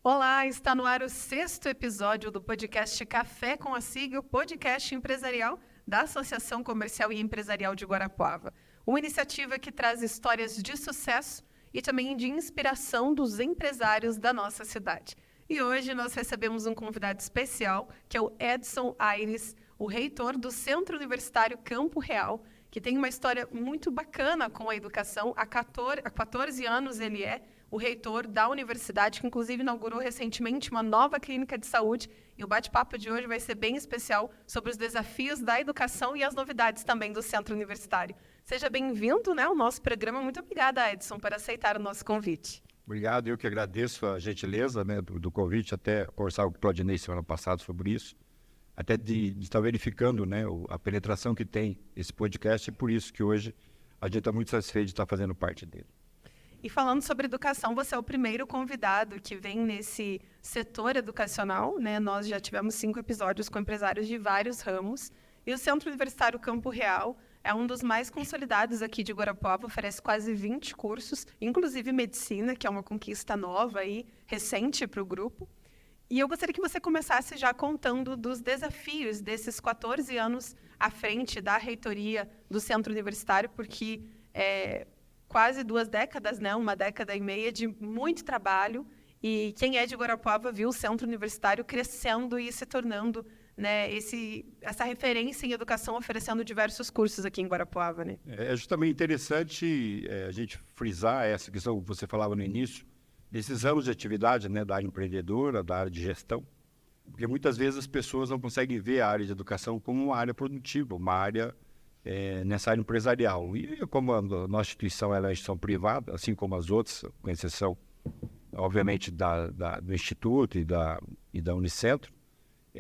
Olá, está no ar o 6º episódio do podcast Café com a SIG, o podcast empresarial da Associação Comercial e Empresarial de Guarapuava. Uma iniciativa que traz histórias de sucesso e também de inspiração dos empresários da nossa cidade. E hoje nós recebemos um convidado especial, que é o Edson Aires, o reitor do Centro Universitário Campo Real, que tem uma história muito bacana com a educação. Há 14 anos ele é o reitor da universidade, que inclusive inaugurou recentemente uma nova clínica de saúde. E o bate-papo de hoje vai ser bem especial sobre os desafios da educação e as novidades também do Centro Universitário. Seja bem-vindo, ao nosso programa. Muito obrigada, Edson, por aceitar o nosso convite. Obrigado, eu que agradeço a gentileza do convite, até conversar com o Claudinei semana passada sobre isso, até de estar verificando a penetração que tem esse podcast, e por isso que hoje a gente está muito satisfeito de estar fazendo parte dele. E falando sobre educação, você é o primeiro convidado que vem nesse setor educacional, Nós já tivemos 5 episódios com empresários de vários ramos, e o Centro Universitário Campo Real é um dos mais consolidados aqui de Guarapuava, oferece quase 20 cursos, inclusive medicina, que é uma conquista nova e recente para o grupo. E eu gostaria que você começasse já contando dos desafios desses 14 anos à frente da reitoria do Centro Universitário, porque quase 2 décadas, uma década e meia de muito trabalho, e quem é de Guarapuava viu o Centro Universitário crescendo e se tornando essa referência em educação, oferecendo diversos cursos aqui em Guarapuava. É justamente interessante a gente frisar essa questão que você falava no início, desses anos de atividade da área empreendedora, da área de gestão, porque muitas vezes as pessoas não conseguem ver a área de educação como uma área produtiva, uma área nessa área empresarial. E como a nossa instituição é uma instituição privada, assim como as outras, com exceção, obviamente, do Instituto e da Unicentro,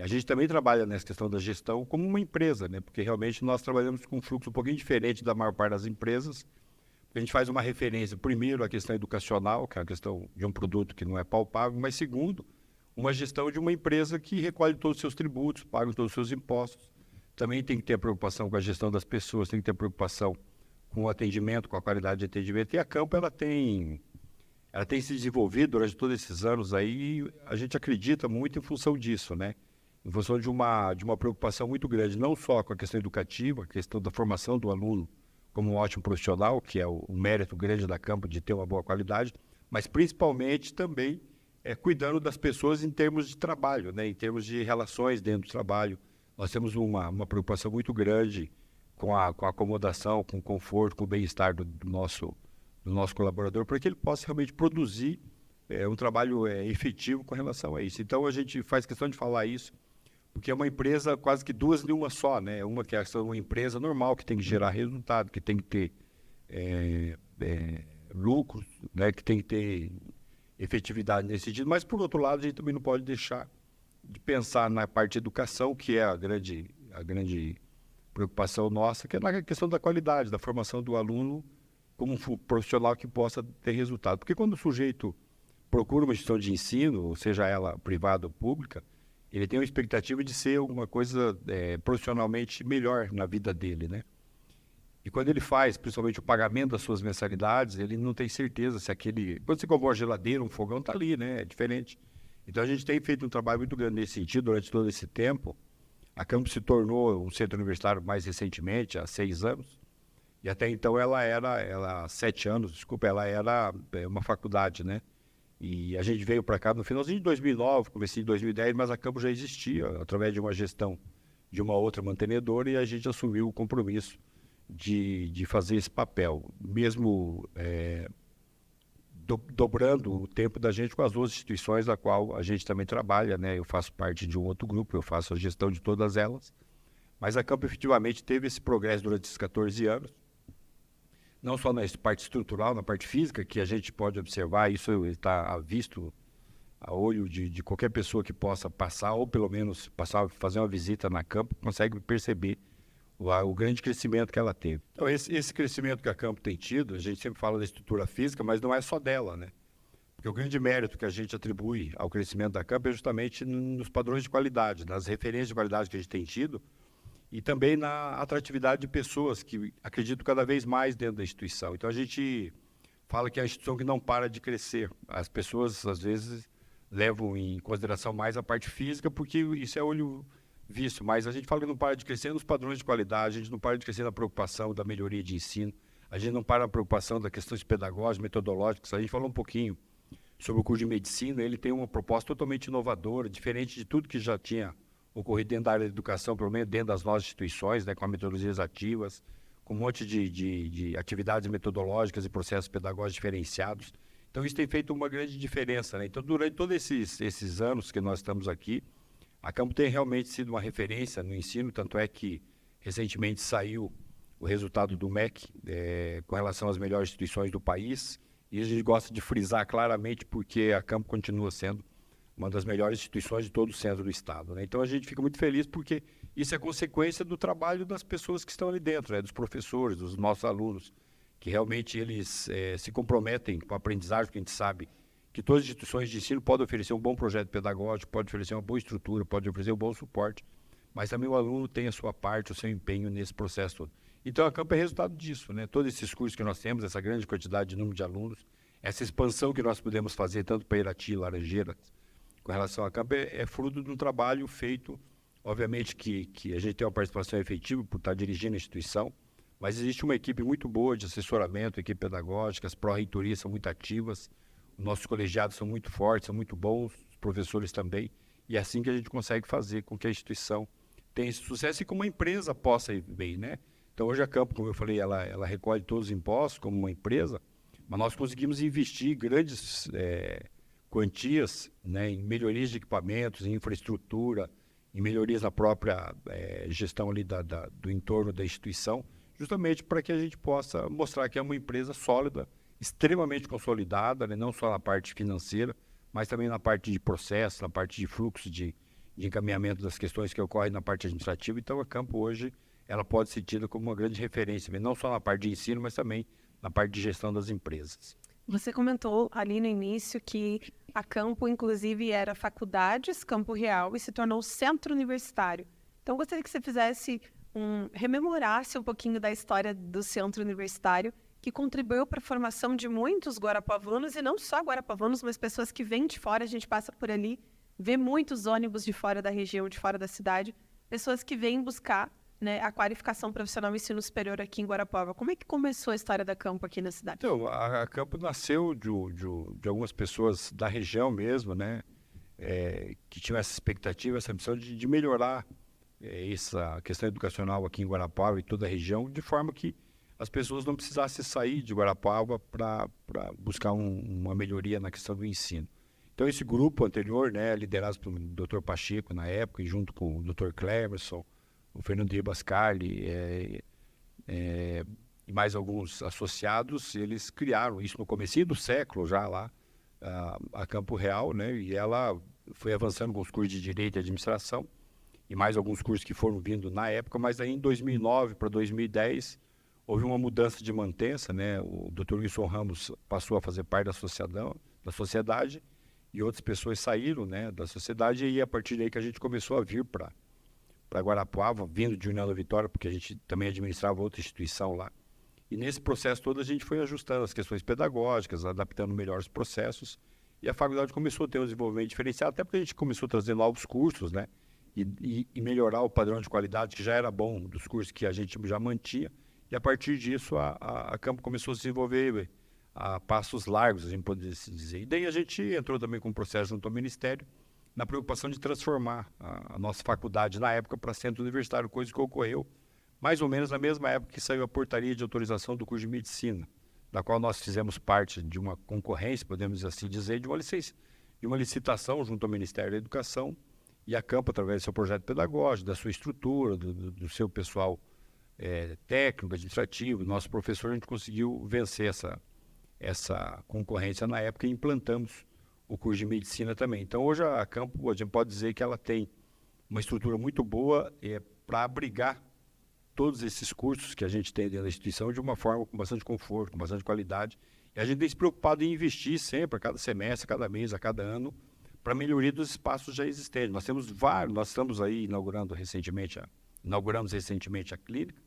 a gente também trabalha nessa questão da gestão como uma empresa, porque realmente nós trabalhamos com um fluxo um pouquinho diferente da maior parte das empresas. A gente faz uma referência, primeiro, à questão educacional, que é a questão de um produto que não é palpável, mas segundo, uma gestão de uma empresa que recolhe todos os seus tributos, paga todos os seus impostos. Também tem que ter preocupação com a gestão das pessoas, tem que ter preocupação com o atendimento, com a qualidade de atendimento. E a Campo, ela tem se desenvolvido durante todos esses anos aí, e a gente acredita muito em função disso, em função de uma preocupação muito grande, não só com a questão educativa, a questão da formação do aluno como um ótimo profissional, que é o mérito grande da Campo de ter uma boa qualidade, mas principalmente também cuidando das pessoas em termos de trabalho, em termos de relações dentro do trabalho. Nós temos uma preocupação muito grande com a acomodação, com o conforto, com o bem-estar do nosso colaborador, para que ele possa realmente produzir um trabalho efetivo com relação a isso. Então, a gente faz questão de falar isso, porque é uma empresa quase que 2 em uma só, Uma que é uma empresa normal, que tem que gerar resultado, que tem que ter lucros, que tem que ter efetividade nesse sentido. Mas, por outro lado, a gente também não pode deixar de pensar na parte de educação, que é a grande preocupação nossa, que é na questão da qualidade, da formação do aluno como um profissional que possa ter resultado. Porque quando o sujeito procura uma instituição de ensino, seja ela privada ou pública, ele tem uma expectativa de ser alguma coisa profissionalmente melhor na vida dele, E quando ele faz, principalmente o pagamento das suas mensalidades, ele não tem certeza se aquele... Quando você compra uma geladeira, um fogão, está ali, É diferente. Então, a gente tem feito um trabalho muito grande nesse sentido durante todo esse tempo. A Campo se tornou um centro universitário mais recentemente, há 6 anos. E até então ela há 7 anos, desculpa, ela era uma faculdade, E a gente veio para cá no finalzinho de 2009, comecinho de 2010, mas a Campo já existia, através de uma gestão de uma outra mantenedora, e a gente assumiu o compromisso de fazer esse papel, mesmo dobrando o tempo da gente com as outras instituições da qual a gente também trabalha, Eu faço parte de um outro grupo, eu faço a gestão de todas elas, mas a Campo efetivamente teve esse progresso durante esses 14 anos, não só na parte estrutural, na parte física, que a gente pode observar, isso está visto a olho de qualquer pessoa que possa passar, ou pelo menos fazer uma visita na Campo, consegue perceber o grande crescimento que ela teve. Então, esse crescimento que a Campo tem tido, a gente sempre fala da estrutura física, mas não é só dela, Porque o grande mérito que a gente atribui ao crescimento da Campo é justamente nos padrões de qualidade, nas referências de qualidade que a gente tem tido, e também na atratividade de pessoas que acreditam cada vez mais dentro da instituição. Então, a gente fala que é a instituição que não para de crescer. As pessoas, às vezes, levam em consideração mais a parte física, porque isso é olho visto. Mas a gente fala que não para de crescer nos padrões de qualidade, a gente não para de crescer na preocupação da melhoria de ensino, a gente não para na preocupação das questões pedagógicas, metodológicas. A gente falou um pouquinho sobre o curso de medicina, ele tem uma proposta totalmente inovadora, diferente de tudo que já tinha ocorrido dentro da área da educação, pelo menos dentro das nossas instituições, né, com metodologias ativas, com um monte de atividades metodológicas e processos pedagógicos diferenciados. Então, isso tem feito uma grande diferença, né? Então, durante todos esses anos que nós estamos aqui, a Campo tem realmente sido uma referência no ensino, tanto é que recentemente saiu o resultado do MEC com relação às melhores instituições do país, e a gente gosta de frisar claramente porque a Campo continua sendo uma das melhores instituições de todo o centro do estado, né? Então, a gente fica muito feliz porque isso é consequência do trabalho das pessoas que estão ali dentro, né? Dos professores, dos nossos alunos, que realmente eles se comprometem com a aprendizagem, porque a gente sabe que todas as instituições de ensino podem oferecer um bom projeto pedagógico, podem oferecer uma boa estrutura, podem oferecer um bom suporte, mas também o aluno tem a sua parte, o seu empenho nesse processo todo. Então, a Campo é resultado disso, né? Todos esses cursos que nós temos, essa grande quantidade de número de alunos, essa expansão que nós podemos fazer, tanto para Irati, Laranjeiras, com relação à Campo, é fruto de um trabalho feito, obviamente que a gente tem uma participação efetiva por estar dirigindo a instituição, mas existe uma equipe muito boa de assessoramento, equipe pedagógica, as pró-reitorias são muito ativas, os nossos colegiados são muito fortes, são muito bons, os professores também, e é assim que a gente consegue fazer com que a instituição tenha esse sucesso e como a empresa possa ir bem, né? Então, hoje a Campo, como eu falei, ela recolhe todos os impostos como uma empresa, mas nós conseguimos investir grandes quantias, né, em melhorias de equipamentos, em infraestrutura, em melhorias na própria gestão ali do entorno da instituição, justamente para que a gente possa mostrar que é uma empresa sólida, extremamente consolidada, né, não só na parte financeira, mas também na parte de processo, na parte de fluxo, de encaminhamento das questões que ocorrem na parte administrativa. Então, a Campo hoje ela pode ser tida como uma grande referência, não só na parte de ensino, mas também na parte de gestão das empresas. Você comentou ali no início que a Campo, inclusive, era faculdades Campo Real e se tornou centro universitário. Então, gostaria que você rememorasse um pouquinho da história do centro universitário, que contribuiu para a formação de muitos guarapuavanos, e não só guarapuavanos, mas pessoas que vêm de fora. A gente passa por ali, vê muitos ônibus de fora da região, de fora da cidade, pessoas que vêm buscar, né, a qualificação profissional e ensino superior aqui em Guarapuava. Como é que começou a história da Campo aqui na cidade? Então, a Campo nasceu de algumas pessoas da região mesmo, né, que tinham essa expectativa, essa ambição de melhorar essa questão educacional aqui em Guarapuava e toda a região, de forma que as pessoas não precisassem sair de Guarapuava para buscar uma melhoria na questão do ensino. Então, esse grupo anterior, né, liderado pelo Dr. Pacheco na época, e junto com o Dr. Clemerson, o Fernando Ribas Carli e mais alguns associados, eles criaram isso no comecinho do século já lá, a Campo Real, né, e ela foi avançando com os cursos de Direito e Administração e mais alguns cursos que foram vindo na época, mas aí em 2009 para 2010 houve uma mudança de mantença, né, o Dr. Wilson Ramos passou a fazer parte da sociedade e outras pessoas saíram, né, da sociedade, e a partir daí que a gente começou a vir para Guarapuava, vindo de União da Vitória, porque a gente também administrava outra instituição lá. E nesse processo todo a gente foi ajustando as questões pedagógicas, adaptando melhor os processos, e a faculdade começou a ter um desenvolvimento diferenciado, até porque a gente começou a trazer novos cursos, né, e melhorar o padrão de qualidade, que já era bom dos cursos que a gente já mantinha, e a partir disso a Campo começou a se desenvolver a passos largos, a gente pode dizer. E daí a gente entrou também com um processo junto ao Ministério, na preocupação de transformar a nossa faculdade na época para centro universitário, coisa que ocorreu mais ou menos na mesma época que saiu a portaria de autorização do curso de medicina, da qual nós fizemos parte de uma concorrência, podemos assim dizer, de uma licitação junto ao Ministério da Educação, e a Campo, através do seu projeto pedagógico, da sua estrutura, do seu pessoal técnico, administrativo, nosso professor, a gente conseguiu vencer essa concorrência na época e implantamos o curso de medicina também. Então, hoje a Campo, a gente pode dizer que ela tem uma estrutura muito boa para abrigar todos esses cursos que a gente tem dentro da instituição de uma forma com bastante conforto, com bastante qualidade. E a gente tem se preocupado em investir sempre, a cada semestre, a cada mês, a cada ano, para a melhoria dos espaços já existentes. Nós estamos aí inauguramos recentemente a clínica,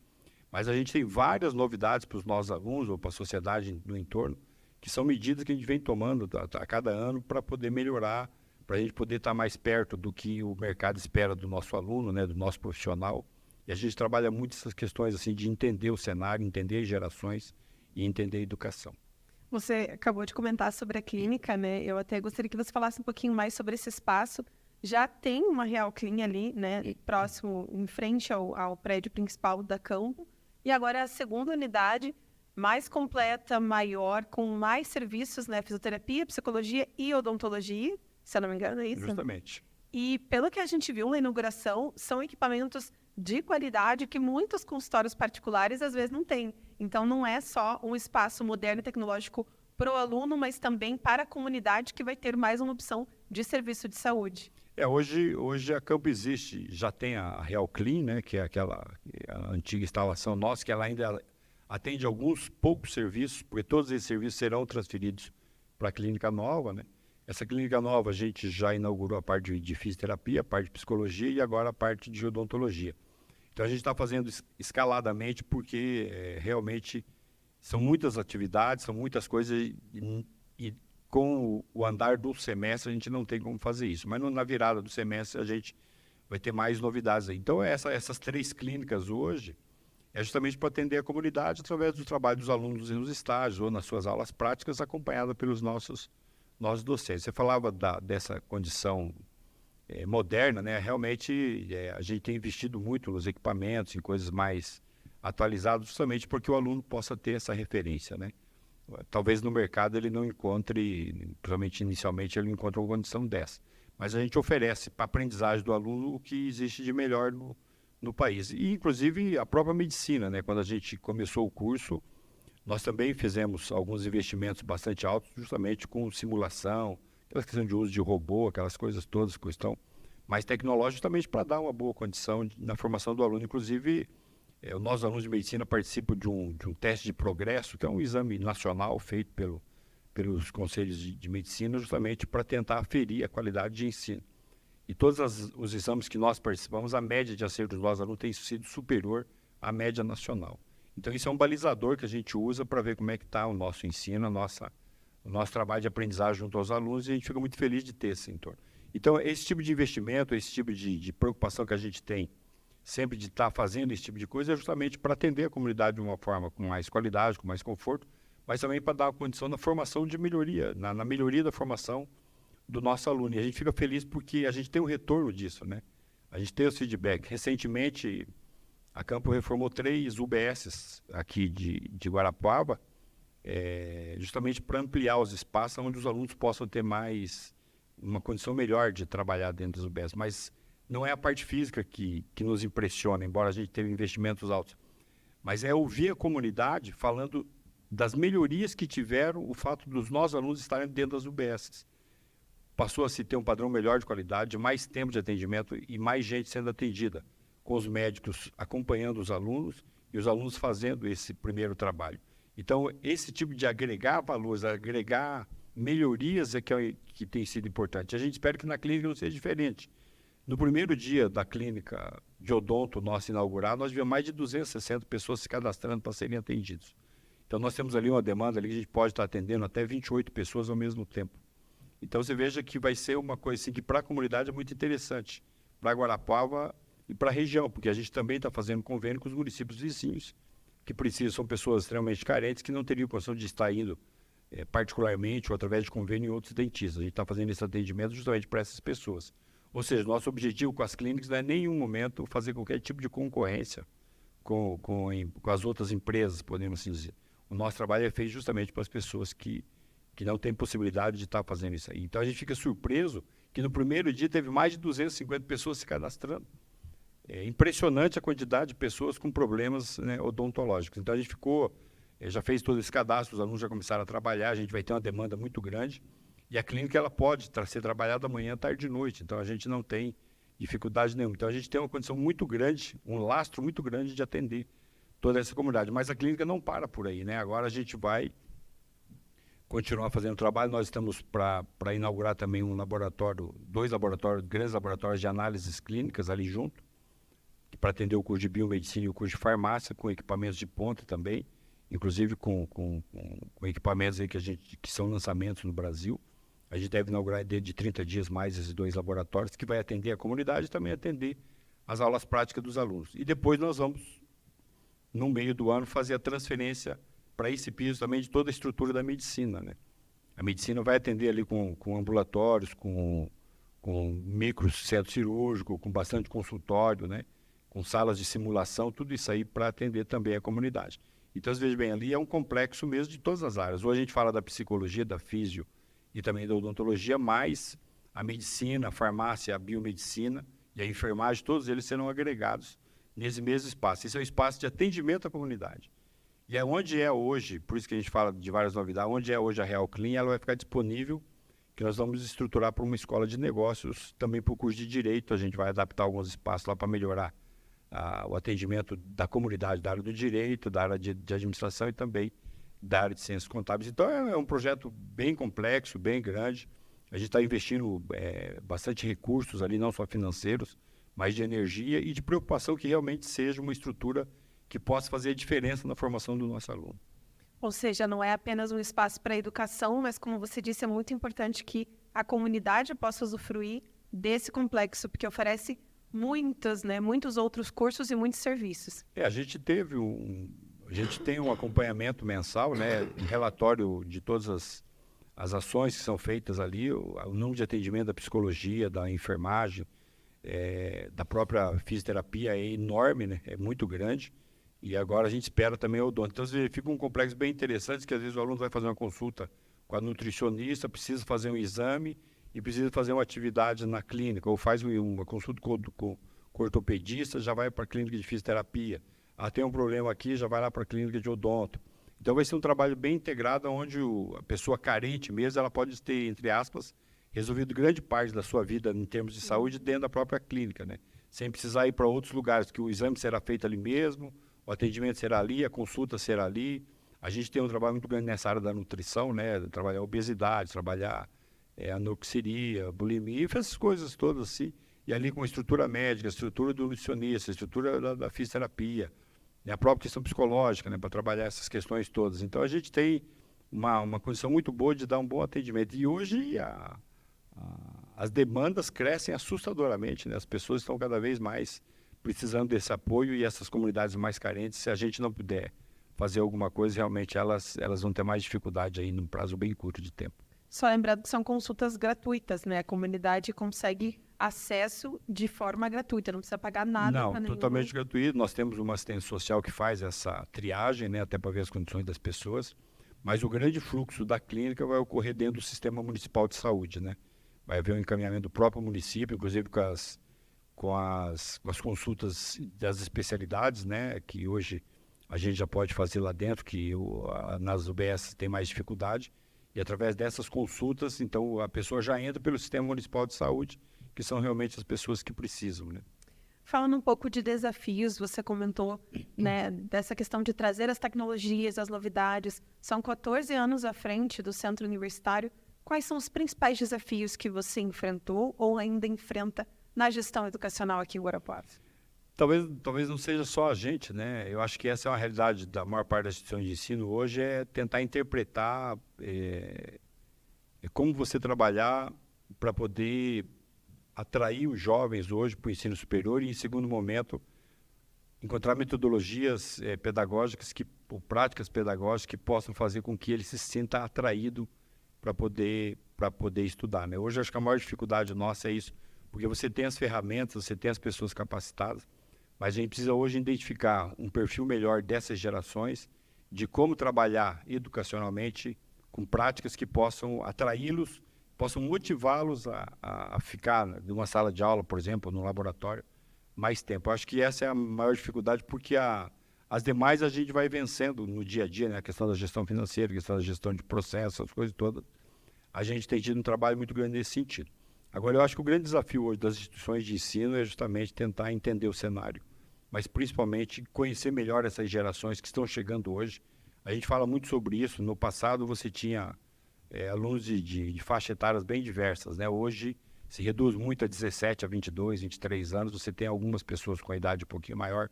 mas a gente tem várias novidades para os nossos alunos ou para a sociedade no entorno, que são medidas que a gente vem tomando a cada ano para poder melhorar para a gente poder estar mais perto do que o mercado espera do nosso aluno, né, do nosso profissional. E a gente trabalha muito essas questões assim, de entender o cenário, entender as gerações e entender a educação. Você acabou de comentar sobre a clínica, né? Eu até gostaria que você falasse um pouquinho mais sobre esse espaço. Já tem uma Real Clean ali, né? Próximo, em frente ao prédio principal da Campo. E agora é a segunda unidade, mais completa, maior, com mais serviços, né? Fisioterapia, psicologia e odontologia, se eu não me engano, é isso? Justamente. E pelo que a gente viu na inauguração, são equipamentos de qualidade que muitos consultórios particulares às vezes não têm. Então, não é só um espaço moderno e tecnológico para o aluno, mas também para a comunidade que vai ter mais uma opção de serviço de saúde. Hoje a Campo existe, já tem a Real Clean, né, que é a antiga instalação nossa, que ela ainda atende alguns poucos serviços, porque todos esses serviços serão transferidos para a clínica nova, né? Essa clínica nova a gente já inaugurou a parte de fisioterapia, a parte de psicologia e agora a parte de odontologia. Então, a gente está fazendo escaladamente porque realmente são muitas atividades, são muitas coisas e com o andar do semestre a gente não tem como fazer isso. Mas na virada do semestre a gente vai ter mais novidades aí. Então, essas 3 clínicas hoje é justamente para atender a comunidade através do trabalho dos alunos nos estágios ou nas suas aulas práticas, acompanhada pelos nossos docentes. Você falava dessa condição moderna, né? Realmente a gente tem investido muito nos equipamentos, em coisas mais atualizadas, justamente porque o aluno possa ter essa referência, né? Talvez no mercado ele não encontre, principalmente inicialmente, ele não encontra uma condição dessa. Mas a gente oferece para a aprendizagem do aluno o que existe de melhor no país. E, inclusive, a própria medicina, né? Quando a gente começou o curso, nós também fizemos alguns investimentos bastante altos, justamente com simulação, aquela questão de uso de robô, aquelas coisas todas, questão mais tecnológica, justamente para dar uma boa condição na formação do aluno. Inclusive, os nossos alunos de medicina participam de um teste de progresso, que é um exame nacional feito pelos conselhos de medicina, justamente para tentar aferir a qualidade de ensino. E todos os exames que nós participamos, a média de acerto dos nossos alunos tem sido superior à média nacional. Então, isso é um balizador que a gente usa para ver como é que está o nosso ensino, o nosso trabalho de aprendizagem junto aos alunos, e a gente fica muito feliz de ter esse entorno. Então, esse tipo de investimento, esse tipo de preocupação que a gente tem sempre de estar fazendo esse tipo de coisa é justamente para atender a comunidade de uma forma com mais qualidade, com mais conforto, mas também para dar uma condição na formação de melhoria, na melhoria da formação do nosso aluno. E a gente fica feliz porque a gente tem um retorno disso, né? A gente tem os feedback. Recentemente, a Campo reformou 3 UBSs aqui de Guarapuava, justamente para ampliar os espaços onde os alunos possam ter uma condição melhor de trabalhar dentro das UBS. Mas não é a parte física que nos impressiona, embora a gente tenha investimentos altos. Mas é ouvir a comunidade falando das melhorias que tiveram o fato dos nossos alunos estarem dentro das UBSs. Passou a se ter um padrão melhor de qualidade, mais tempo de atendimento e mais gente sendo atendida, com os médicos acompanhando os alunos e os alunos fazendo esse primeiro trabalho. Então, esse tipo de agregar valores, agregar melhorias é que tem sido importante. A gente espera que na clínica não seja diferente. No primeiro dia da clínica de odonto nossa inaugurar, nós vimos mais de 260 pessoas se cadastrando para serem atendidos. Então, nós temos ali uma demanda ali que a gente pode estar atendendo até 28 pessoas ao mesmo tempo. Então, você veja que vai ser uma coisa assim, que para a comunidade é muito interessante, para Guarapuava e para a região, porque a gente também está fazendo convênio com os municípios vizinhos, que precisam, são pessoas extremamente carentes, que não teriam condição de estar indo particularmente ou através de convênio em outros dentistas. A gente está fazendo esse atendimento justamente para essas pessoas. Ou seja, nosso objetivo com as clínicas não é em nenhum momento fazer qualquer tipo de concorrência com as outras empresas, podemos assim dizer. O nosso trabalho é feito justamente para as pessoas que não têm possibilidade de estar fazendo isso aí. Então, a gente fica surpreso que no primeiro dia teve mais de 250 pessoas se cadastrando. É impressionante a quantidade de pessoas com problemas, né, odontológicos. Então, a gente já fez todo esse cadastro, os alunos já começaram a trabalhar, a gente vai ter uma demanda muito grande. E a clínica ela pode ser trabalhada manhã, tarde e noite. Então, a gente não tem dificuldade nenhuma. Então, a gente tem uma condição muito grande, um lastro muito grande de atender toda essa comunidade. Mas a clínica não para por aí, né? Agora a gente vai continuar fazendo trabalho. Nós estamos para inaugurar também dois laboratórios, grandes laboratórios de análises clínicas ali junto, para atender o curso de biomedicina e o curso de farmácia, com equipamentos de ponta também, inclusive com equipamentos aí que são lançamentos no Brasil. A gente deve inaugurar dentro de 30 dias mais esses 2 laboratórios, que vai atender a comunidade e também atender as aulas práticas dos alunos. E depois nós vamos, no meio do ano, fazer a transferência para esse piso também de toda a estrutura da medicina, né? A medicina vai atender ali com ambulatórios, com micro centro cirúrgico, com bastante consultório, né? Com salas de simulação, tudo isso aí para atender também a comunidade. Então, veja bem, ali é um complexo mesmo de todas as áreas. Hoje a gente fala da psicologia, da fisio e também da odontologia, mas a medicina, a farmácia, a biomedicina e a enfermagem, todos eles serão agregados nesse mesmo espaço. Esse é o espaço de atendimento à comunidade. E é onde é hoje, por isso que a gente fala de várias novidades, onde é hoje a Real Clean, ela vai ficar disponível, que nós vamos estruturar para uma escola de negócios, também para o curso de Direito, a gente vai adaptar alguns espaços lá para melhorar o atendimento da comunidade, da área do Direito, da área de Administração e também da área de Ciências Contábeis. Então, é um projeto bem complexo, bem grande. A gente está investindo bastante recursos ali, não só financeiros, mas de energia e de preocupação que realmente seja uma estrutura que possa fazer a diferença na formação do nosso aluno. Ou seja, não é apenas um espaço para educação, mas, como você disse, é muito importante que a comunidade possa usufruir desse complexo, porque oferece muitos outros cursos e muitos serviços. A gente tem um acompanhamento mensal, né, um relatório de todas as ações que são feitas ali, o número de atendimento da psicologia, da enfermagem, da própria fisioterapia é enorme, né, é muito grande. E agora a gente espera também o odonto. Então, fica um complexo bem interessante, que às vezes o aluno vai fazer uma consulta com a nutricionista, precisa fazer um exame e precisa fazer uma atividade na clínica, ou faz uma consulta com o ortopedista, já vai para a clínica de fisioterapia. Tem um problema aqui, já vai lá para a clínica de odonto. Então, vai ser um trabalho bem integrado, onde a pessoa carente mesmo, ela pode ter, entre aspas, resolvido grande parte da sua vida em termos de saúde dentro da própria clínica, né? Sem precisar ir para outros lugares, que o exame será feito ali mesmo, o atendimento será ali, a consulta será ali. A gente tem um trabalho muito grande nessa área da nutrição, né? Trabalhar a obesidade, trabalhar anorexia, bulimia, essas coisas todas assim. E ali com a estrutura médica, a estrutura do nutricionista, a estrutura da fisioterapia, a própria questão psicológica, né? Para trabalhar essas questões todas. Então, a gente tem uma condição muito boa de dar um bom atendimento. E hoje as demandas crescem assustadoramente, né? As pessoas estão cada vez mais precisando desse apoio, e essas comunidades mais carentes, se a gente não puder fazer alguma coisa, realmente elas vão ter mais dificuldade aí num prazo bem curto de tempo. Só lembrando que são consultas gratuitas, né? A comunidade consegue acesso de forma gratuita, não precisa pagar nada. Não, totalmente gratuito. Nós temos uma assistência social que faz essa triagem, né? Até para ver as condições das pessoas, mas o grande fluxo da clínica vai ocorrer dentro do Sistema Municipal de Saúde, né? Vai haver um encaminhamento do próprio município, inclusive com as consultas das especialidades, né, que hoje a gente já pode fazer lá dentro, que nas UBS tem mais dificuldade, e através dessas consultas, então, a pessoa já entra pelo Sistema Municipal de Saúde, que são realmente as pessoas que precisam, né. Falando um pouco de desafios, você comentou, né, dessa questão de trazer as tecnologias, as novidades. São 14 anos à frente do Centro Universitário. Quais são os principais desafios que você enfrentou ou ainda enfrenta na gestão educacional aqui em Guarapuava? Talvez não seja só a gente, né? Eu acho que essa é uma realidade da maior parte das instituições de ensino hoje, é tentar interpretar como você trabalhar para poder atrair os jovens hoje para o ensino superior e, em segundo momento, encontrar metodologias pedagógicas ou práticas pedagógicas que possam fazer com que ele se sinta atraído para poder estudar, né? Hoje, acho que a maior dificuldade nossa é isso, porque você tem as ferramentas, você tem as pessoas capacitadas, mas a gente precisa hoje identificar um perfil melhor dessas gerações, de como trabalhar educacionalmente com práticas que possam atraí-los, possam motivá-los a ficar numa sala de aula, por exemplo, no laboratório, mais tempo. Eu acho que essa é a maior dificuldade, porque as demais a gente vai vencendo no dia a dia, né? A questão da gestão financeira, a questão da gestão de processos, as coisas todas. A gente tem tido um trabalho muito grande nesse sentido. Agora, eu acho que o grande desafio hoje das instituições de ensino é justamente tentar entender o cenário, mas principalmente conhecer melhor essas gerações que estão chegando hoje. A gente fala muito sobre isso. No passado, você tinha alunos de faixa etárias bem diversas, né? Hoje, se reduz muito a 17, a 22, 23 anos. Você tem algumas pessoas com a idade um pouquinho maior,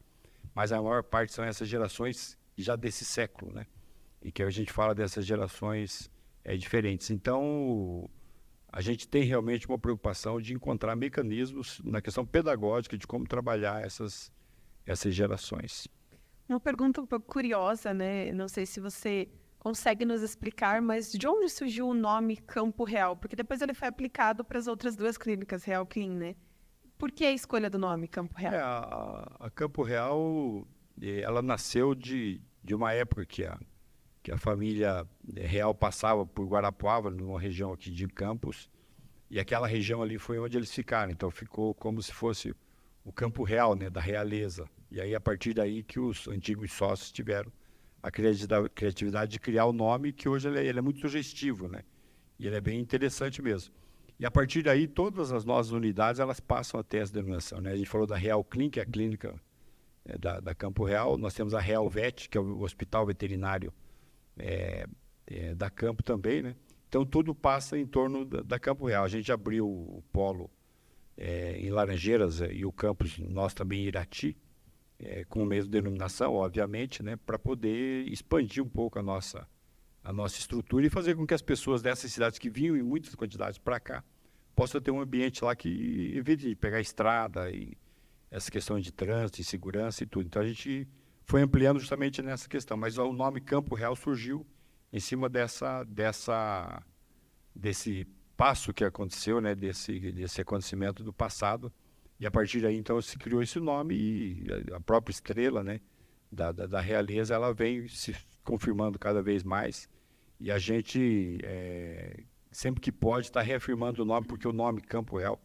mas a maior parte são essas gerações já desse século, né? E que a gente fala dessas gerações diferentes. Então, a gente tem realmente uma preocupação de encontrar mecanismos na questão pedagógica de como trabalhar essas gerações. Uma pergunta um pouco curiosa, né? Não sei se você consegue nos explicar, mas de onde surgiu o nome Campo Real? Porque depois ele foi aplicado para as outras duas clínicas, Real Clean, né? Por que a escolha do nome Campo Real? A Campo Real, ela nasceu de uma época que a família real passava por Guarapuava, numa região aqui de Campos, e aquela região ali foi onde eles ficaram. Então ficou como se fosse o Campo Real, né, da realeza. E aí, a partir daí que os antigos sócios tiveram a criatividade de criar o nome, que hoje ele é muito sugestivo, né? E ele é bem interessante mesmo. E a partir daí, todas as nossas unidades, elas passam a ter essa denominação, né? A gente falou da Real Clean, que é a clínica da Campo Real. Nós temos a Real Vet, que é o hospital veterinário da Campo também, né? Então, tudo passa em torno da Campo Real. A gente abriu o polo em Laranjeiras e o campus nosso também em Irati, com a mesma denominação, obviamente, né, para poder expandir um pouco a nossa estrutura e fazer com que as pessoas dessas cidades que vinham em muitas quantidades para cá possam ter um ambiente lá que evite de pegar estrada e essa questão de trânsito, de segurança e tudo. Então, a gente foi ampliando justamente nessa questão, mas o nome Campo Real surgiu em cima desse passo que aconteceu, né, desse acontecimento do passado. E a partir daí, então, se criou esse nome e a própria estrela, né, da realeza, ela vem se confirmando cada vez mais. E a gente, sempre que pode, está reafirmando o nome, porque o nome Campo Real,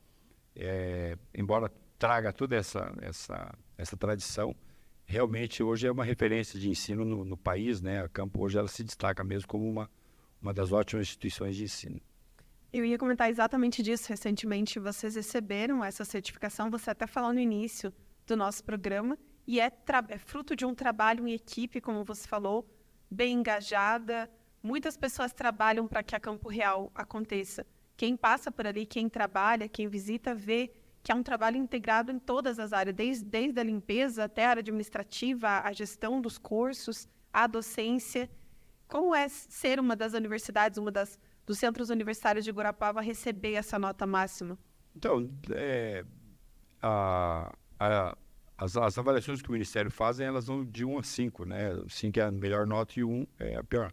embora traga toda essa tradição, realmente hoje é uma referência de ensino no país, né? A Campo hoje ela se destaca mesmo como uma das ótimas instituições de ensino. Eu ia comentar exatamente disso. Recentemente vocês receberam essa certificação, você até falou no início do nosso programa, e é fruto de um trabalho em equipe, como você falou, bem engajada. Muitas pessoas trabalham para que a Campo Real aconteça. Quem passa por ali, quem trabalha, quem visita, vê que é um trabalho integrado em todas as áreas, desde a limpeza até a área administrativa, a gestão dos cursos, a docência. Como é ser uma das universidades, dos centros universitários de Guarapuava, receber essa nota máxima? Então, as avaliações que o Ministério fazem, elas vão de 1 a 5, né? 5 é a melhor nota e 1 é a pior.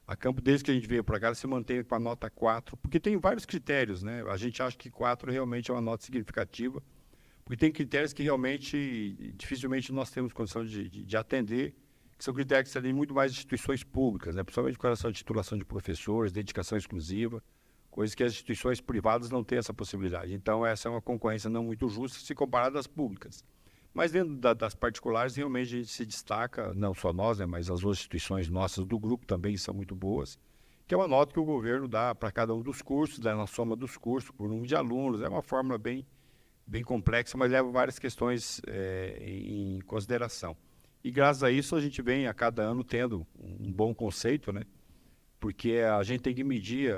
A Campo, desde que a gente veio para cá, ela se mantém com a nota 4, porque tem vários critérios, né? A gente acha que 4 realmente é uma nota significativa, porque tem critérios que realmente, dificilmente nós temos condição de atender, que são critérios que serem muito mais instituições públicas, né? Principalmente com relação à titulação de professores, dedicação exclusiva, coisas que as instituições privadas não têm essa possibilidade. Então, essa é uma concorrência não muito justa se comparada às públicas. Mas dentro das particulares, realmente a gente se destaca, não só nós, né, mas as outras instituições nossas do grupo também são muito boas, que é uma nota que o governo dá para cada um dos cursos, dá na soma dos cursos, por número de alunos. É uma fórmula bem complexa, mas leva várias questões em consideração. E graças a isso a gente vem a cada ano tendo um bom conceito, né? Porque a gente tem que medir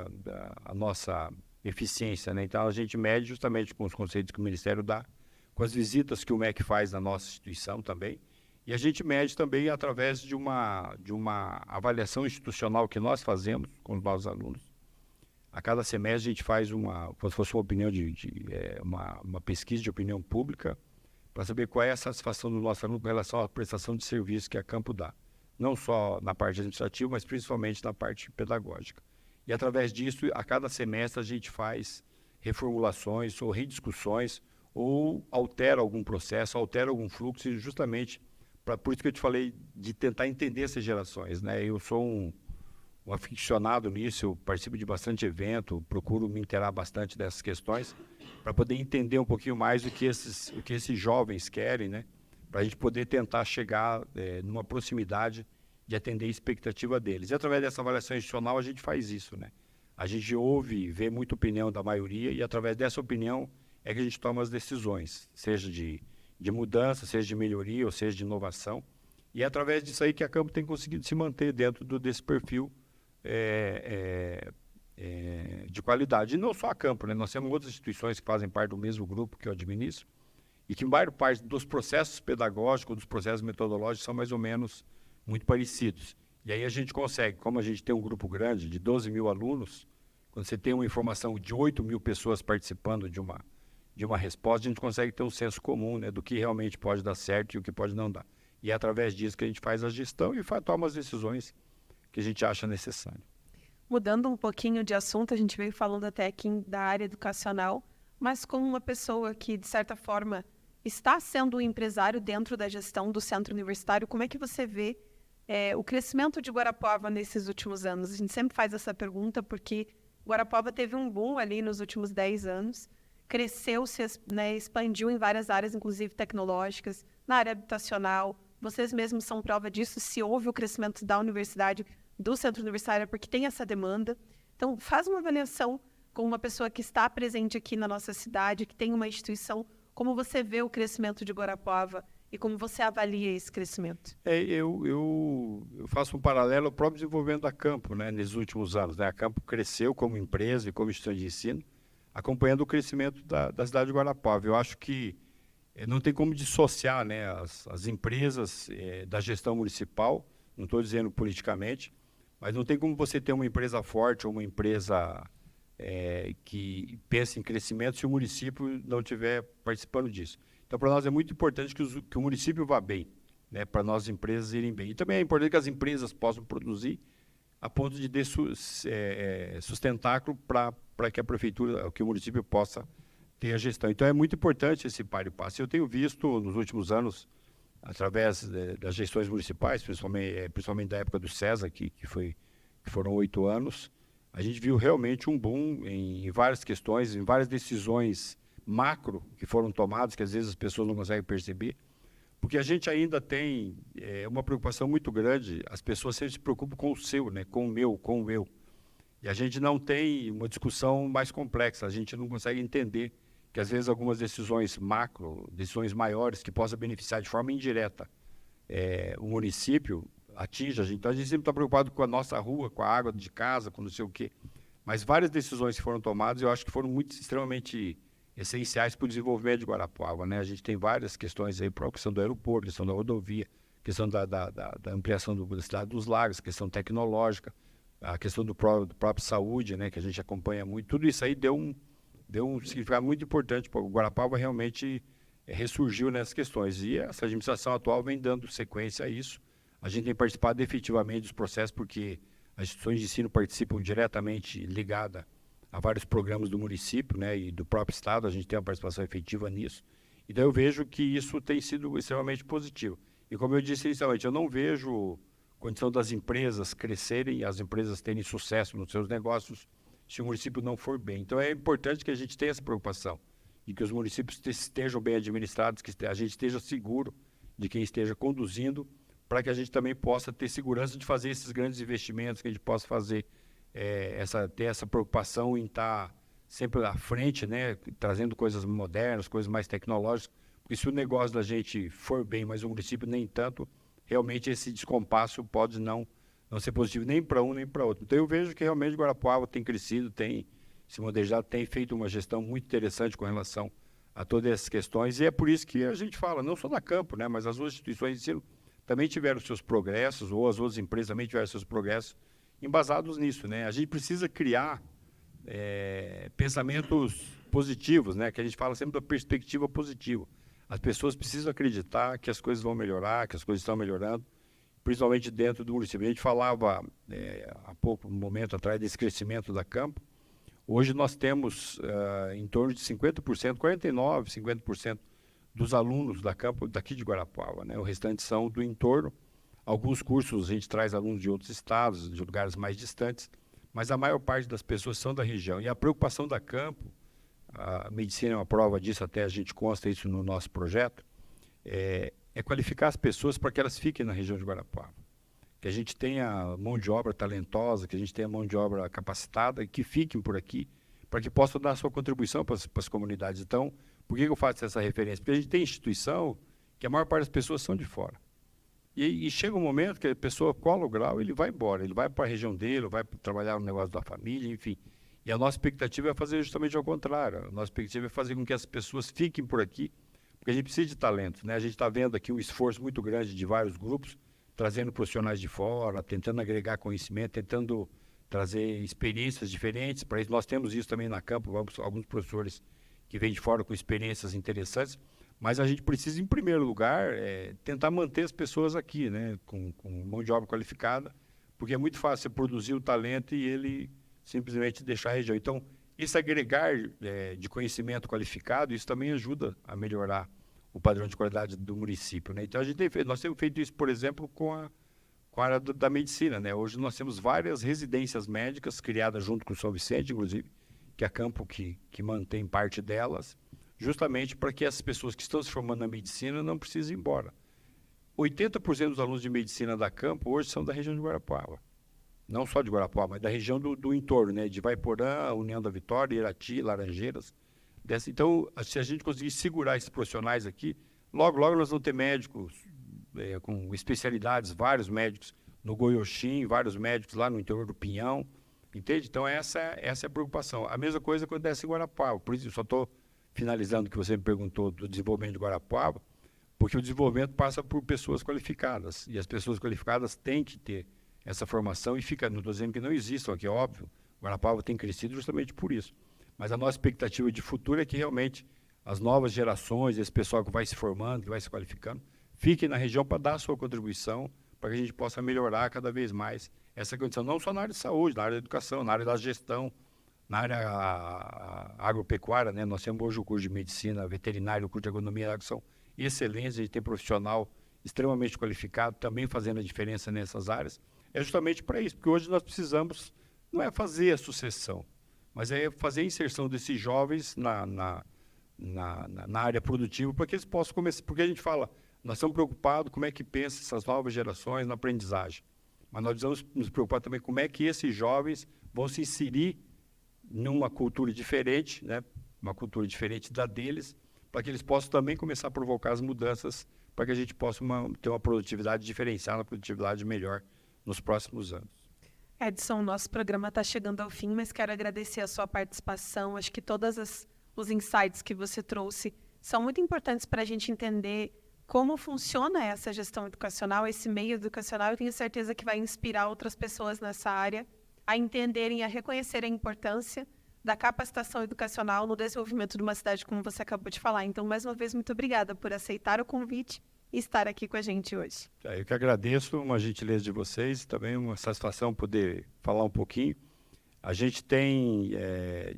a nossa eficiência, né? Então a gente mede justamente com os conceitos que o Ministério dá, com as visitas que o MEC faz na nossa instituição também, e a gente mede também através de uma avaliação institucional que nós fazemos com os nossos alunos. A cada semestre a gente faz como se fosse uma opinião uma pesquisa de opinião pública para saber qual é a satisfação do nosso aluno com relação à prestação de serviço que a Campo dá. Não só na parte administrativa, mas principalmente na parte pedagógica. E através disso, a cada semestre a gente faz reformulações ou rediscussões, ou altera algum processo, altera algum fluxo, e justamente, por isso que eu te falei de tentar entender essas gerações, né? Eu sou um aficionado nisso, eu participo de bastante evento, procuro me inteirar bastante dessas questões, para poder entender um pouquinho mais o que esses jovens querem, né? Para a gente poder tentar chegar numa proximidade de atender a expectativa deles. E através dessa avaliação institucional a gente faz isso, né? A gente ouve, vê muita opinião da maioria, e através dessa opinião é que a gente toma as decisões, seja de mudança, seja de melhoria, ou seja de inovação. E é através disso aí que a Campo tem conseguido se manter dentro desse perfil de qualidade. E não só a Campo, né? Nós temos outras instituições que fazem parte do mesmo grupo que eu administro, e que, em maior parte dos processos pedagógicos, dos processos metodológicos, são mais ou menos muito parecidos. E aí a gente consegue, como a gente tem um grupo grande de 12 mil alunos, quando você tem uma informação de 8.000 pessoas participando de uma resposta, a gente consegue ter um senso comum, né, do que realmente pode dar certo e o que pode não dar. E é através disso que a gente faz a gestão e toma as decisões que a gente acha necessário. Mudando um pouquinho de assunto, a gente veio falando até aqui da área educacional, mas como uma pessoa que, de certa forma, está sendo um empresário dentro da gestão do centro universitário, como é que você vê o crescimento de Guarapuava nesses últimos anos? A gente sempre faz essa pergunta porque Guarapuava teve um boom ali nos últimos 10 anos, cresceu, né, expandiu em várias áreas, inclusive tecnológicas, na área habitacional. Vocês mesmos são prova disso, se houve o crescimento da universidade, do centro universitário, porque tem essa demanda. Então, faz uma avaliação com uma pessoa que está presente aqui na nossa cidade, que tem uma instituição, como você vê o crescimento de Guarapuava e como você avalia esse crescimento? Eu faço um paralelo ao próprio desenvolvimento da Campo, né, nesses últimos anos. Né? A Campo cresceu como empresa e como instituição de ensino, acompanhando o crescimento da cidade de Guarapuava. Eu acho que não tem como dissociar, né, as empresas da gestão municipal, não estou dizendo politicamente, mas não tem como você ter uma empresa forte ou uma empresa que pense em crescimento se o município não estiver participando disso. Então, para nós é muito importante que o município vá bem, né, para nós as empresas irem bem. E também é importante que as empresas possam produzir a ponto de ter sustentáculo para que a prefeitura, que o município possa ter a gestão. Então, é muito importante esse par e passo. Eu tenho visto nos últimos anos, através das gestões municipais, principalmente da época do César, que foram 8 anos, a gente viu realmente um boom em várias questões, em várias decisões macro que foram tomadas, que às vezes as pessoas não conseguem perceber, porque a gente ainda tem uma preocupação muito grande, as pessoas sempre se preocupam com o seu, né, com o meu. E a gente não tem uma discussão mais complexa, a gente não consegue entender que às vezes algumas decisões macro, decisões maiores que possam beneficiar de forma indireta o município, atinge a gente. Então a gente sempre está preocupado com a nossa rua, com a água de casa, com não sei o quê. Mas várias decisões que foram tomadas, eu acho que foram extremamente essenciais para o desenvolvimento de Guarapuava, né? A gente tem várias questões aí, a questão do aeroporto, questão da rodovia, questão da ampliação da cidade dos lagos, questão tecnológica, a questão do próprio saúde, né? Que a gente acompanha muito. Tudo isso aí deu um significado muito importante para o Guarapuava, realmente ressurgiu nessas questões. E essa administração atual vem dando sequência a isso. A gente tem participado efetivamente dos processos porque as instituições de ensino participam diretamente ligada a vários programas do município, né, e do próprio estado, a gente tem uma participação efetiva nisso. Então eu vejo que isso tem sido extremamente positivo. E como eu disse inicialmente, eu não vejo condição das empresas crescerem, as empresas terem sucesso nos seus negócios, se o município não for bem. Então é importante que a gente tenha essa preocupação, de que os municípios estejam bem administrados, que a gente esteja seguro de quem esteja conduzindo, para que a gente também possa ter segurança de fazer esses grandes investimentos, que a gente possa fazer, ter essa preocupação em estar sempre à frente, né, trazendo coisas modernas, coisas mais tecnológicas, porque se o negócio da gente for bem, mas o município nem tanto, realmente esse descompasso pode não ser positivo nem para um nem para outro. Então eu vejo que realmente Guarapuava tem crescido, tem se modernizado, tem feito uma gestão muito interessante com relação a todas essas questões, e é por isso que a gente fala, não só da Campo, né, mas as outras instituições de ensino também tiveram seus progressos, ou as outras empresas também tiveram seus progressos embasados nisso, né? A gente precisa criar pensamentos positivos, né? Que a gente fala sempre da perspectiva positiva. As pessoas precisam acreditar que as coisas vão melhorar, que as coisas estão melhorando, principalmente dentro do município. A gente falava há pouco, um momento atrás, desse crescimento da Campo. Hoje nós temos em torno de 50%, 49%, 50% dos alunos da Campo daqui de Guarapuava, né? O restante são do entorno. Alguns cursos a gente traz alunos de outros estados, de lugares mais distantes, mas a maior parte das pessoas são da região. E a preocupação da Campo, a medicina é uma prova disso, até a gente consta isso no nosso projeto, é qualificar as pessoas para que elas fiquem na região de Guarapuava. Que a gente tenha mão de obra talentosa, que a gente tenha mão de obra capacitada e que fiquem por aqui, para que possam dar a sua contribuição para as comunidades. Então, por que eu faço essa referência? Porque a gente tem instituição que a maior parte das pessoas são de fora. E chega um momento que a pessoa cola o grau e ele vai embora. Ele vai para a região dele, vai trabalhar no negócio da família, enfim. E a nossa expectativa é fazer justamente ao contrário. A nossa expectativa é fazer com que as pessoas fiquem por aqui, porque a gente precisa de talento, né? A gente está vendo aqui um esforço muito grande de vários grupos, trazendo profissionais de fora, tentando agregar conhecimento, tentando trazer experiências diferentes. Para isso, nós temos isso também na Campo, alguns professores que vêm de fora com experiências interessantes, mas a gente precisa, em primeiro lugar, tentar manter as pessoas aqui, né, com mão de obra qualificada, porque é muito fácil você produzir o talento e ele simplesmente deixar a região. Então, esse agregar de conhecimento qualificado, isso também ajuda a melhorar o padrão de qualidade do município, né? Então, nós temos feito isso, por exemplo, com a área da medicina, né? Hoje nós temos várias residências médicas criadas junto com o São Vicente, inclusive, que é a Campo que mantém parte delas, justamente para que essas pessoas que estão se formando na medicina não precisem ir embora. 80% dos alunos de medicina da Campo hoje são da região de Guarapuava. Não só de Guarapuava, mas da região do entorno, né? De Vaiporã, União da Vitória, Irati, Laranjeiras. Então, se a gente conseguir segurar esses profissionais aqui, logo nós vamos ter médicos com especialidades, vários médicos no Goioxim, vários médicos lá no interior do Pinhão, entende? Então, essa é a preocupação. A mesma coisa acontece em Guarapuava. Por isso, eu só estou finalizando o que você me perguntou do desenvolvimento de Guarapuava, porque o desenvolvimento passa por pessoas qualificadas, e as pessoas qualificadas têm que ter essa formação, e não estou dizendo que não existam aqui, é óbvio, Guarapuava tem crescido justamente por isso. Mas a nossa expectativa de futuro é que realmente as novas gerações, esse pessoal que vai se formando, que vai se qualificando, fiquem na região para dar a sua contribuição, para que a gente possa melhorar cada vez mais essa condição, não só na área de saúde, na área da educação, na área da gestão, na área agropecuária, né? Nós temos hoje o curso de medicina veterinária, o curso de agronomia, que são excelentes, a gente tem profissional extremamente qualificado, também fazendo a diferença nessas áreas. É justamente para isso, porque hoje nós precisamos, não é fazer a sucessão, mas é fazer a inserção desses jovens na área produtiva, para que eles possam começar. Porque a gente fala, nós estamos preocupados como é que pensam essas novas gerações na aprendizagem, mas nós precisamos nos preocupar também como é que esses jovens vão se inserir numa cultura diferente, né? Uma cultura diferente da deles, para que eles possam também começar a provocar as mudanças, para que a gente possa ter uma produtividade diferenciada, uma produtividade melhor nos próximos anos. Edson, nosso programa está chegando ao fim, mas quero agradecer a sua participação. Acho que todos os insights que você trouxe são muito importantes para a gente entender como funciona essa gestão educacional, esse meio educacional. Eu tenho certeza que vai inspirar outras pessoas nessa área a entenderem, a reconhecerem a importância da capacitação educacional no desenvolvimento de uma cidade, como você acabou de falar. Então, mais uma vez, muito obrigada por aceitar o convite e estar aqui com a gente hoje. Eu que agradeço, uma gentileza de vocês, também uma satisfação poder falar um pouquinho. A gente tem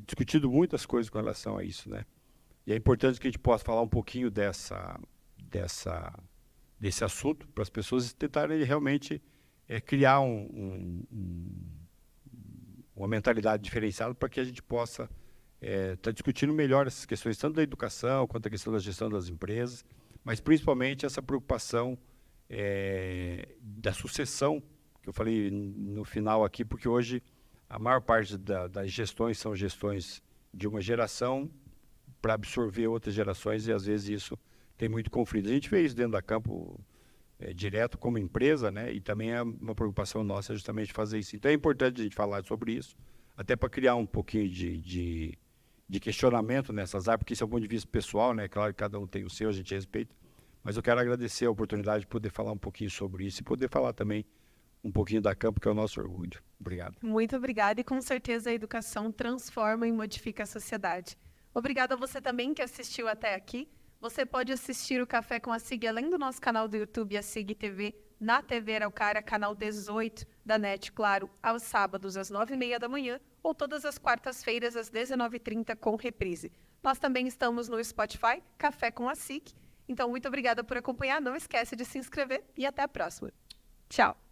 discutido muitas coisas com relação a isso, né? E é importante que a gente possa falar um pouquinho desse assunto, para as pessoas tentarem realmente criar uma mentalidade diferenciada, para que a gente possa estar discutindo melhor essas questões, tanto da educação quanto a questão da gestão das empresas, mas principalmente essa preocupação da sucessão, que eu falei no final aqui, porque hoje a maior parte das gestões são gestões de uma geração para absorver outras gerações, e às vezes isso tem muito conflito. A gente vê isso dentro da Campo direto como empresa, né? E também é uma preocupação nossa justamente fazer isso. Então é importante a gente falar sobre isso, até para criar um pouquinho de questionamento nessas áreas, porque isso é um ponto de vista pessoal, né? Claro que cada um tem o seu, a gente respeita, mas eu quero agradecer a oportunidade de poder falar um pouquinho sobre isso e poder falar também um pouquinho da Campo, que é o nosso orgulho. Obrigado. Muito obrigada, e com certeza a educação transforma e modifica a sociedade. Obrigada a você também que assistiu até aqui. Você pode assistir o Café com a SIG além do nosso canal do YouTube, a SIG TV, na TV Araucária, canal 18 da NET, claro, aos sábados às 9h30 da manhã ou todas as quartas-feiras às 19h30 com reprise. Nós também estamos no Spotify, Café com a SIG. Então, muito obrigada por acompanhar. Não esquece de se inscrever e até a próxima. Tchau!